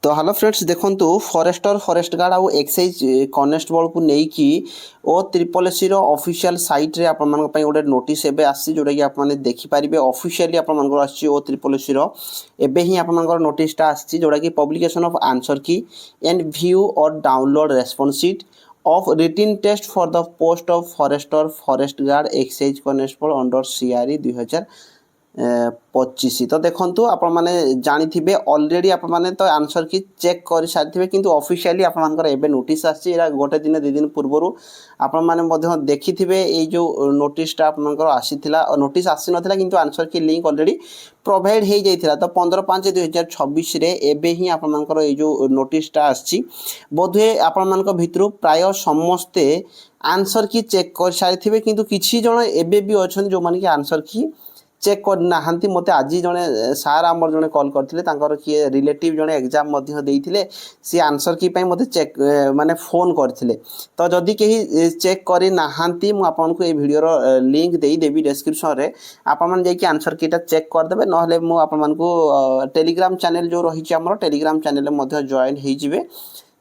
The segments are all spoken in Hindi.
तो हेलो फ्रेंड्स देखंतु फॉरेस्टर फॉरेस्ट गार्ड आउ एक्साइज कनेस्टेबल को नहीं ओ ट्रिपल एस रो ऑफिशियल साइट रे आपण मान पई गोटे नोटिस एबे आसी जोटा कि आपण माने देखि पारिबे ऑफिशियली आपण मान आसी ओ ट्रिपल एस रो एबे ही आपण मान नोटिस टा आसी जोटा कि publication of answer key and view और download response sheet of written test for the post of forester forest guard excise constable under CRE 2025 तो देखंतु आपण माने जानि थिबे ऑलरेडी आपण माने तो आंसर की चेक कर सारि थिबे किंतु ऑफिशियली आपण मानकर एबे नोटिस आछि एरा गोटे दिन दि दिन पूर्वरु आपण माने मध्य देखि थिबे ए जो नोटिस टा आपण मानकर आसीथिला नोटिस आसी नथिला किंतु आंसर की लिंक ऑलरेडी प्रोवाइड हे जाइथिला तो 15/5/2026 रे एबे ही आपण मानकर ए जो नोटिस टा आछि बोधे आपण मानकर भितरु प्राय समस्ते आंसर की चेक कर सारि थिबे किंतु किछि जण एबे भी अछन जो माने कि आंसर की चेक कर नाहांती मते आज जने सार आमर जने कॉल करथिले तांकर किए रिलेटिव जने एग्जाम मध्य देइथिले सी आंसर की पई मते चेक माने फोन करथिले तो जदी केही चेक करि नाहांती मु आपन को ए वीडियो रो लिंक देई देबी डिस्क्रिप्शन रे आपन मन जाई कि आंसर कीटा चेक कर देबे नहले मु आपन मन को टेलीग्राम चैनल जो रही छि हमर टेलीग्राम चैनल मध्य जॉइन हेइ जिवे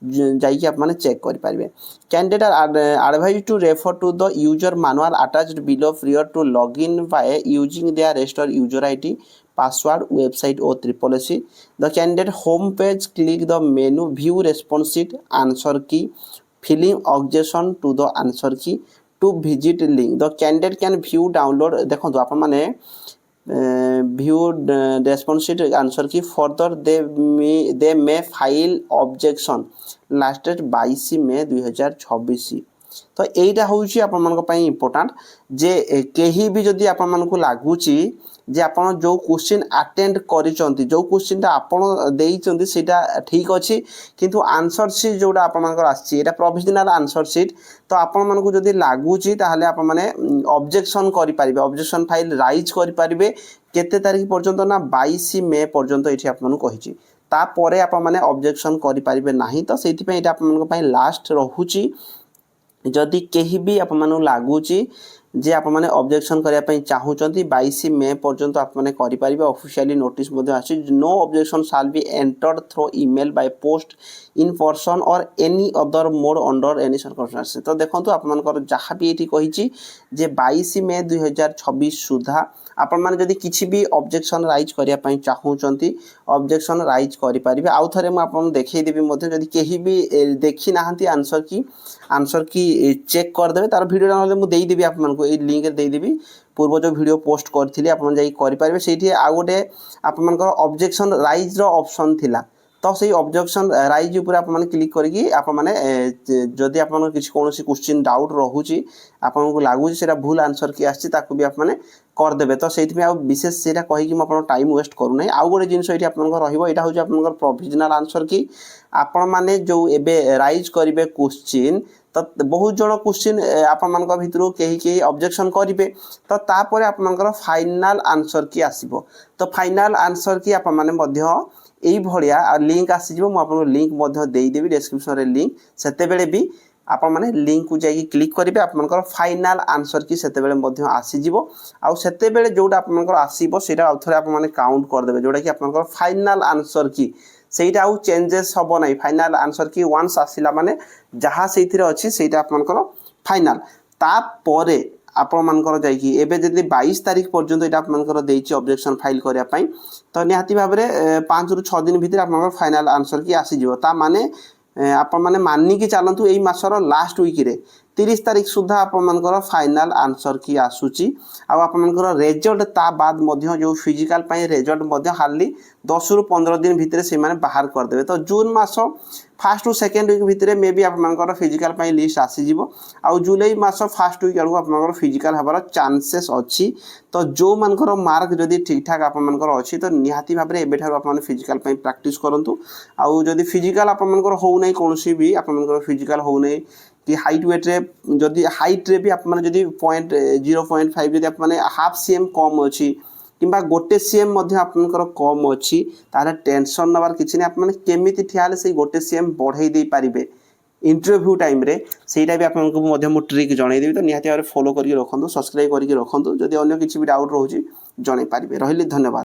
जाइए आप माने चेक करि पारिबे candidate are advise to refer to the user manual attached below prior to log in by using their registered user ID password website और triple S the candidate home page click the menu view response sheet answer key filling objection to the answer key to visit link the candidate can view download देखो आप माने view response sheet answer key further they may file objection lasted 22 मई 2026 तो यहीटा हूँ आप इम्पोर्टाट जे कहीं भी जदि आप लगुच जे आप जो क्वेश्चन अटेंड करिसंती जो क्वेश्चन आपण देइचंती सेटा ठीक अछि किंतु आंसर शीट जोटा आपण मानकर आछि एटा प्रोविजनल आंसर शीट तो आपण मानको जदि लागुची ताहले आपण माने ऑब्जेक्शन करि परिबे ऑब्जेक्शन फाइल राइज करि परिबे केते तारिख पर्यंत ना 22 मई पर्यंत एठी आपण कहिछि तापरे आपण माने ऑब्जेक्शन करि परिबे नाही तो सेति पे एटा आपण पई लास्ट रहुची जदि केही भी आपण मानु लागुची जे आप माने ऑब्जेक्शन करिया पई चाहूचंती 22 मई पर्यंत आप माने करि परिबे ऑफिशियली नोटिस मध्ये आछि no objection shall be entered through email by post in person or any other mode under any circumstance तो देखंतु आप मानकर जहाँ भी एठी कहिछि जे 22 मई 2026 सुधा आपण माने जदि किछि भी ऑब्जेक्शन राइज करिया पई चाहूचंती ऑब्जेक्शन राइज करि परिबे आउ थरे म आपन देखै देबी मध्ये जदि केही भी देखि नाहंती आंसर की चेक कर देबे तार वीडियो नले मु देई देबी आपन को ए लिंक देई देबी पूर्व जो वीडियो पोस्ट करथिली आपन जाई करि परिबे सेठी आ गोटे आपन को ऑब्जेक्शन राइज रो ऑप्शन थिला तो सही ऑब्जेक्शन राइज ऊपर आप माने क्लिक करके आप माने जदि आपन किछि कोनोसी क्वेश्चन डाउट रहूची आपन को लागू सेरा भूल आंसर की आछि ताकू भी आप माने कर देबे तो सेठी में आ विशेष सेरा कहि कि म आपन टाइम वेस्ट करू नै आ गोटे जिंस एठी आपन को रहिबो एटा होची आपन को प्रोविजनल आंसर की आपन माने जो एबे राइज करिवे क्वेश्चन तो बहुत जण क्वेश्चन आपन मान भितर कहीं ऑब्जेक्शन करेंगे तो तापर आपन फाइनाल आंसर की आसीबो तो फाइनाल आंसर की आप माने मध्य एई भलिया लिंक आसीजिवो मु आपन लिंक मध्य देई देबी डिस्क्रिप्शन रे लिंक सेते बेले भी आपण माने लिंक को जाई क्लिक करिवे आपनकर फाइनाल आंसर की सेते बेले मध्य आसीजिवो आ सेते बेले जोटा आपनकर आसीबो सेटा आउथरे आपण माने काउंट कर देबे जोटा कि आपनकर फाइनाल आंसर की सेटा आउ चेंजेस हबो नै फाइनाल आंसर की वन्स आसिला माने जहा सेथिरे अछि सेटा आपनकर फाइनाल ता परे आपण मानकर जाई कि एबे जदी 22 तारिख पर्यंत एटा आपनकर देइछि ऑब्जेक्शन फाइल करिया पई तो निहाती भाबरे 5 रु 6 दिन भीतर आपनकर फाइनाल आंसर की आसी जिवो ता माने आपण माने माननी कि चालंतु एई मासर लास्ट वीक रे 30 तारिख सुधा आपण मानकर फाइनाल आंसर की आसुची आ आपण मानकर रिजल्ट ता बाद मध्य जो फिजिकल पई रिजल्ट मध्य हाली 10 रु 15 दिन भीतर से माने बाहर कर देबे तो जून मास फर्स्ट टू सेकंड वीक भीतर मे बी आपण मानकर फिजिकल पई लिस्ट आसी जिवो आ जुलाई मास फर्स्ट वीक अलगु आपण मानकर फिजिकल हबार चांसेस अछि तो जो मानकर मार्क जदी ठीक ठाक आपण मानकर अछि तो निहाती भाबरे एबे ठार आपण फिजिकल पई प्रैक्टिस करंतु आ जदी फिजिकल आपण मानकर हो नै कोनोसी भी आपण मानकर फिजिकल हो नै कि हाइट वेट रे जदी हाइट रे भी आप माने जदी 0.5 जदी आप माने हाफ सीएम कम अछि किंबा गोटे सीएम मध्य आपनकर कम अछि तारे टेंशन नबार किछि नै आप माने केमिति ठियाले सेही गोटे सीएम बढ़ाई दे पारिबे इंटरव्यू टाइम रे सेटा भी आपनको मध्य मु ट्रिक जणाई देबी तो निहाती भाबरे फॉलो करके रखंतु सब्सक्राइब करके रखंतु जदी अन्य किछि भी डाउट रहउची जणाई पारिबे रहिली धन्यवाद।